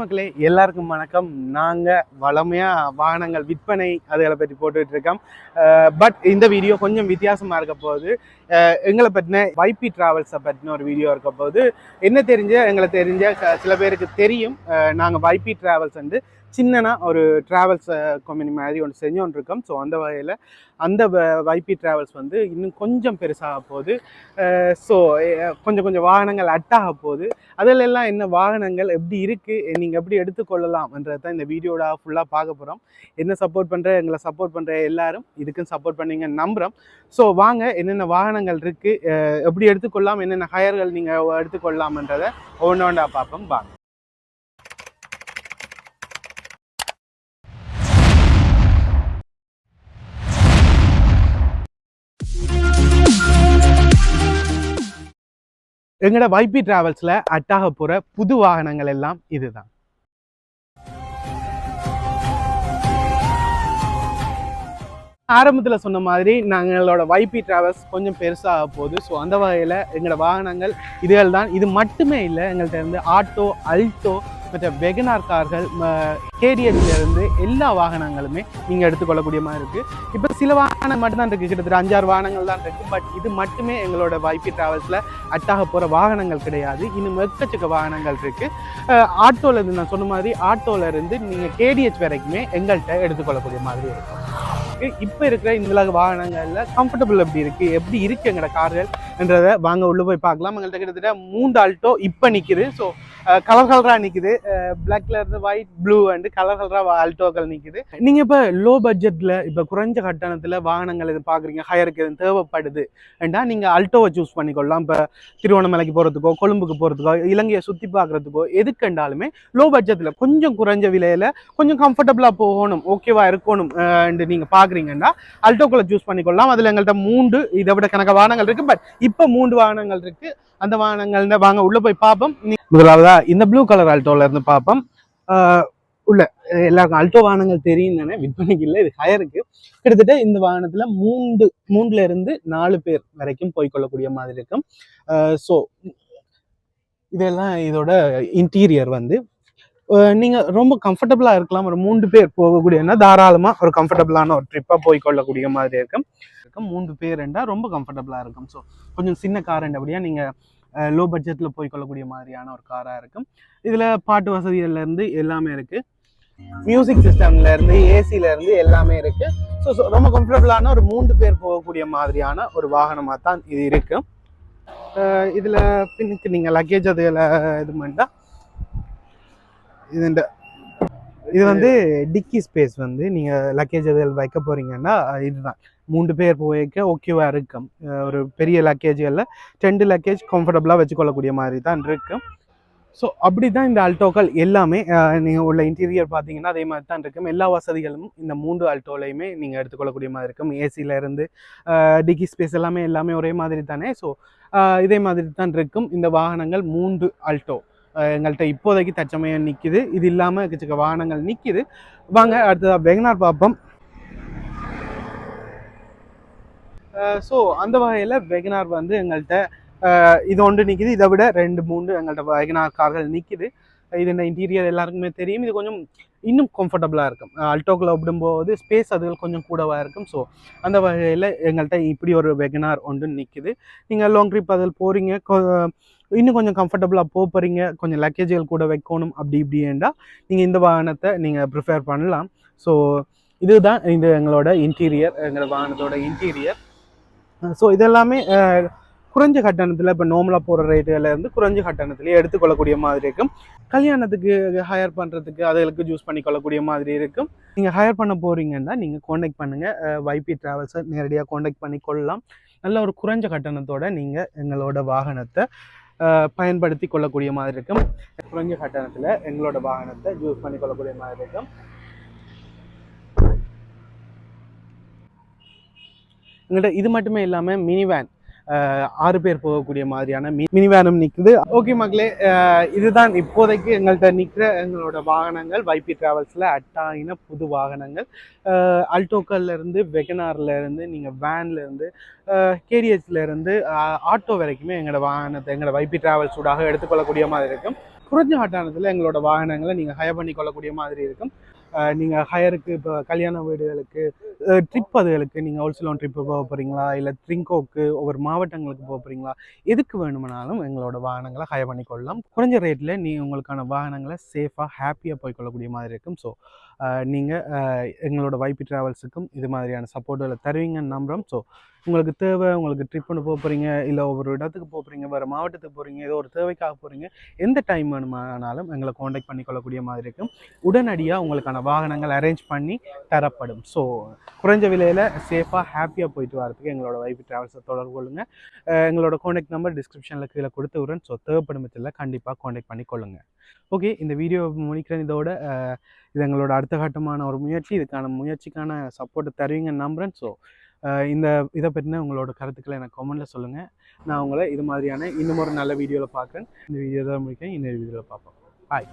மக்களே எல்லாருக்கும் வணக்கம். நாங்கள் வளமையாக வாகனங்கள் விற்பனை அதுகளை பற்றி போட்டுட்டு இருக்கோம். பட் இந்த வீடியோ கொஞ்சம் வித்தியாசமாக இருக்க போகுது. எங்களை பற்றின வைபி டிராவல்ஸை பற்றின ஒரு வீடியோ இருக்க போகுது. எங்களை தெரிஞ்ச சில பேருக்கு தெரியும். நாங்கள் வைபி டிராவல்ஸ் வந்து சின்னனா ஒரு டிராவல்ஸ் கம்பெனி மாதிரி ஒன்று செஞ்சோன்னு இருக்கோம். ஸோ அந்த வகையில் அந்த வைபி டிராவல்ஸ் வந்து இன்னும் கொஞ்சம் பெருசாக போகுது. ஸோ கொஞ்சம் வாகனங்கள் அட்டாக போகுது. அதிலெல்லாம் என்ன வாகனங்கள் எப்படி இருக்குது, நீங்கள் எப்படி எடுத்துக்கொள்ளலாம்ன்றது தான் இந்த வீடியோட ஃபுல்லாக பார்க்க போகிறோம். எங்களை சப்போர்ட் பண்ணுற எல்லாரும் இதுக்கும் சப்போர்ட் பண்ணீங்கன்னு நம்புகிறோம். ஸோ வாங்க என்னென்ன வாகனங்கள் இருக்குது, எப்படி எடுத்துக்கொள்ளலாம், என்னென்ன ஹயர்கள் நீங்கள் எடுத்துக்கொள்ளலாம்ன்றதை ஒவ்வொன்றா பார்ப்போம். வாங்க. எங்களோட வைபி டிராவல்ஸில் அட்டாக போகிற புது வாகனங்கள் எல்லாம் இதுதான். ஆரம்பத்தில் சொன்ன மாதிரி எங்களோட வைபி டிராவல்ஸ் கொஞ்சம் பெருசாக போகுது. ஸோ அந்த வகையில் எங்களோட வாகனங்கள் இதுகள் தான். இது மட்டுமே இல்லை, எங்கள்கிட்ட இருந்து ஆட்டோ, அல்டோ, மற்ற வெகனார் கார்கள், கேடிஎஸ்லேருந்து எல்லா வாகனங்களுமே நீங்கள் எடுத்துக்கொள்ளக்கூடிய மாதிரி இருக்குது. இப்போ சில வாகனம் மட்டும்தான் இருக்குது, கிட்டத்தட்ட 5-6 வாகனங்கள் தான் இருக்குது. பட் இது மட்டுமே எங்களோட வைபி டிராவல்ஸில் அட்டாக போகிற வாகனங்கள் கிடையாது. இன்னும் எக்கச்சக்க வாகனங்கள் இருக்குது. ஆட்டோலேருந்து நான் சொன்ன மாதிரி ஆட்டோலேருந்து நீங்கள் கேடிஎச் வரைக்குமே எங்கள்கிட்ட எடுத்துக்கொள்ளக்கூடிய மாதிரி இருக்கும். இப்போ இருக்கிற இந்த வாகனங்களில் கம்ஃபர்டபுள் எப்படி இருக்குது எங்களோட கார்கள் என்றதை வாங்க உள்ளே போய் பார்க்கலாம். எங்கள்கிட்ட கிட்டத்தட்ட 3 ஆல்டோ இப்போ நிற்கிது. ஸோ கலராக நிற்குது. Black colour, white, blue and கலராக ஆல்டோக்கள் நிற்குது. நீங்கள் இப்போ லோ பட்ஜெட்டில் இப்போ குறைஞ்ச கட்டணத்தில் வாகனங்கள் எது பார்க்குறீங்க, ஹயருக்கு எதுவும் தேவைப்படுது ஏண்டா நீங்கள் அல்டோவை சூஸ் பண்ணிக்கொள்ளலாம். இப்போ திருவண்ணாமலைக்கு போகிறதுக்கோ, கொழும்புக்கு போகிறதுக்கோ, இலங்கையை சுற்றி பார்க்குறதுக்கோ எதுக்கண்டாலுமே லோ பட்ஜெட்டில் கொஞ்சம் குறைஞ்ச விலையில் கொஞ்சம் கம்ஃபர்டபுளாக போகணும், ஓகேவா இருக்கணும் நீங்கள் பார்க்குறீங்கன்னா அல்டோக்களை சூஸ் பண்ணிக்கொள்ளலாம். அதில் எங்கள்கிட்ட 3 இதை விட கணக்கு வாகனங்கள் இருக்குது. பட் இப்போ 3 வாகனங்கள் இருக்குது. அந்த வாகனங்கள் வாங்க உள்ளே போய் பார்ப்போம். முதலாவதா இந்த ப்ளூ கலர் ஆல்டோல இருந்து பார்ப்போம். உள்ள எல்லாருக்கும் அல்டோ வாகனங்கள் தெரியும் தானே, விற்பனைக்கு இல்லை, இது ஹயருக்கு. கிட்டத்தட்ட இந்த வாகனத்துல 3 இருந்து 4 பேர் வரைக்கும் போய்கொள்ளக்கூடிய மாதிரி இருக்கும். ஸோ இதெல்லாம் இதோட இன்டீரியர் வந்து நீங்க ரொம்ப கம்ஃபர்டபுளா இருக்கலாம். ஒரு 3 பேர் போகக்கூடியன்னா தாராளமா ஒரு கம்ஃபர்டபுளான ஒரு ட்ரிப்பா போய்கொள்ளக்கூடிய மாதிரி இருக்கும். 3 பேர் ரொம்ப கம்ஃபர்டபுளா இருக்கும். ஸோ கொஞ்சம் சின்ன கார் என்றபடியா நீங்க லோ பட்ஜெட்டில் போய்கொள்ளக்கூடிய மாதிரியான ஒரு காராக இருக்கும். இதில் பாட்டு வசதிகள்லேருந்து எல்லாமே இருக்குது. மியூசிக் சிஸ்டம்லேருந்து ஏசிலேருந்து எல்லாமே இருக்குது. ஸோ ரொம்ப கம்ஃபர்டபுளான ஒரு 3 பேர் போகக்கூடிய மாதிரியான ஒரு வாகனமாக தான் இது இருக்குது. இதில் பின்னுக்கு நீங்கள் லக்கேஜ் அதுகளை இது பண்ணிட்டா இது வந்து டிக்கி ஸ்பேஸ் வந்து நீங்கள் லக்கேஜ் அதுகள் வைக்க போகிறீங்கன்னா இதுதான். 3 பேர் போய்க்க ஓகேவா இருக்கும். ஒரு பெரிய லக்கேஜ்களில் 2 லக்கேஜ் கம்ஃபர்டபுளாக வச்சுக்கொள்ளக்கூடிய மாதிரி தான் இருக்கும். ஸோ அப்படி தான் இந்த அல்டோக்கள் எல்லாமே நீங்கள் உள்ள இன்டீரியர் பார்த்தீங்கன்னா அதே மாதிரி தான் இருக்கும். எல்லா வசதிகளும் இந்த 3 அல்டோலையுமே நீங்கள் எடுத்துக்கொள்ளக்கூடிய மாதிரி இருக்கும். ஏசியிலேருந்து டிக்கி ஸ்பேஸ் எல்லாமே ஒரே மாதிரி தானே. ஸோ இதே மாதிரி தான் இருக்கும் இந்த வாகனங்கள். 3 அல்டோ எங்கள்கிட்ட இப்போதைக்கு தற்சமயம் நிற்கிது. இது இல்லாமல் எக்கச்சக்க வாகனங்கள் நிற்கிது. வாங்க அடுத்ததாக வெகனார் பார்ப்போம். ஸோ அந்த வகையில் வெகனார் வந்து எங்கள்கிட்ட இது ஒன்று நிற்கிது. இதை விட 2-3 எங்கள்கிட்ட வெகனார் கார்கள் நிற்கிது. இது இந்த இன்டீரியர் எல்லாருக்குமே தெரியும். இது கொஞ்சம் இன்னும் கம்ஃபர்டபுளாக இருக்கும். அல்டோக்களை ஒப்பிடும்போது ஸ்பேஸ் அதுகள் கொஞ்சம் கூடவாக இருக்கும். ஸோ அந்த வகையில் எங்கள்கிட்ட இப்படி ஒரு வெகனார் ஒன்று நிற்கிது. நீங்கள் லாங் ட்ரிப் அதில் போகிறீங்க, இன்னும் கொஞ்சம் கம்ஃபர்டபுளாக போகிறீங்க, கொஞ்சம் லக்கேஜுகள் கூட வைக்கணும் அப்படி இப்படின்னா நீங்கள் இந்த வாகனத்தை நீங்கள் ப்ரிஃபேர் பண்ணலாம். ஸோ இதுதான் இது எங்களோட இன்டீரியர், எங்களோட வாகனத்தோட இன்டீரியர். ஸோ இதெல்லாமே குறைஞ்ச கட்டணத்தில் இப்போ நார்மலாக போகிற ரேட்டுலேருந்து குறைஞ்ச கட்டணத்துலேயே எடுத்துக்கொள்ளக்கூடிய மாதிரி இருக்கும். கல்யாணத்துக்கு ஹயர் பண்ணுறதுக்கு அதுகளுக்கு யூஸ் பண்ணிக்கொள்ளக்கூடிய மாதிரி இருக்கும். நீங்கள் ஹயர் பண்ண போகிறீங்கன்னா நீங்கள் காண்டாக்ட் பண்ணுங்கள். வைபி டிராவல்ஸை நேரடியாக காண்டாக்ட் பண்ணி கொள்ளலாம். நல்ல ஒரு குறைஞ்ச கட்டணத்தோடு நீங்கள் எங்களோட வாகனத்தை பயன்படுத்தி கொள்ளக்கூடிய மாதிரி இருக்கும். குறைஞ்ச கட்டணத்தில் எங்களோட வாகனத்தை யூஸ் பண்ணி கொள்ளக்கூடிய மாதிரி இருக்கும். எங்கள்கிட்ட இது மட்டுமே இல்லாமல் மினி வேன் 6 பேர் போகக்கூடிய மாதிரியான மினி வேனும் நிற்குது. ஓகே மக்களே, இதுதான் இப்போதைக்கு எங்கள்கிட்ட நிற்கிற எங்களோட வாகனங்கள். வைபி டிராவல்ஸில் அட்டாயின புது வாகனங்கள். அல்டோக்கல்லேருந்து வெகனார்லேருந்து நீங்கள் வேன்லேருந்து கேடிஎஸ்லேருந்து ஆட்டோ வரைக்குமே எங்களோட வாகனத்தை எங்களோட வைபி டிராவல்ஸ் ஊடாக எடுத்துக்கொள்ளக்கூடிய மாதிரி இருக்கும். குறைஞ்ச கட்டணத்தில் எங்களோட வாகனங்களை நீங்கள் ஹயர் பண்ணி கொள்ளக்கூடிய மாதிரி இருக்கும். நீங்கள் ஹயருக்கு இப்போ கல்யாண வீடுகளுக்கு ட்ரிப் அதுகளுக்கு நீங்கள் ஹோல்சேலோன் ட்ரிப்பு போக போகிறீங்களா, இல்லை ட்ரிங்கோக்கு ஒவ்வொரு மாவட்டங்களுக்கு போக போகிறீங்களா, எதுக்கு வேணுமானாலும் எங்களோட வாகனங்களை ஹயர் பண்ணி கொள்ளலாம். குறைஞ்ச ரேட்டில் உங்களுக்கான வாகனங்களை சேஃபாக ஹாப்பியாக போய்க்கொள்ளக்கூடிய மாதிரி இருக்கும். ஸோ நீங்கள் எங்களோட வைபி ட்ராவல்ஸுக்கும் இது மாதிரியான சப்போர்ட்டுகளை தருவீங்கன்னு நம்புகிறோம். ஸோ உங்களுக்கு தேவை, உங்களுக்கு ட்ரிப் ஒன்று போக போகிறீங்க, இல்லை ஒவ்வொரு இடத்துக்கு போக போகிறீங்க, வேறு மாவட்டத்துக்கு போகிறீங்க, ஏதோ ஒரு தேவைக்காக போகிறீங்க, எந்த டைம் வேணுமானாலும் எங்களை காண்டாக்ட் பண்ணிக்கொள்ளக்கூடிய மாதிரி இருக்கும். உடனடியாக உங்களுக்கான வாகனங்கள் அரேஞ்ச் பண்ணி தரப்படும். ஸோ குறைஞ்ச விலையில் சேஃபாக ஹாப்பியாக போயிட்டு வரதுக்கு எங்களோட வைபி ட்ராவல்ஸை தொடர்பு கொள்ளுங்கள். எங்களோட காண்டாக்ட் நம்பர் டிஸ்கிரிப்ஷனில் கீழே கொடுத்து விடுறேன். ஸோ தேவைப்படும் பட்சத்தில் கண்டிப்பாக காண்டாக்ட் பண்ணி கொள்ளுங்கள். ஓகே, இந்த வீடியோ முடிக்கிறேன். இதோட இது எங்களோட அடுத்த கட்டமான ஒரு முயற்சி. இதுக்கான முயற்சிக்கான சப்போர்ட்டை தருவீங்கன்னு நம்புகிறேன். ஸோ இந்த இதை பற்றின உங்களோட கருத்துக்களை எனக்கு கமெண்ட்டில் சொல்லுங்கள். நான் உங்களை இது மாதிரியான இன்னும் ஒரு நல்ல வீடியோவில் பார்க்குறேன். இந்த வீடியோ தான் முடிக்கிறேன். இன்னொரு வீடியோவில் பார்ப்போம். பாய்.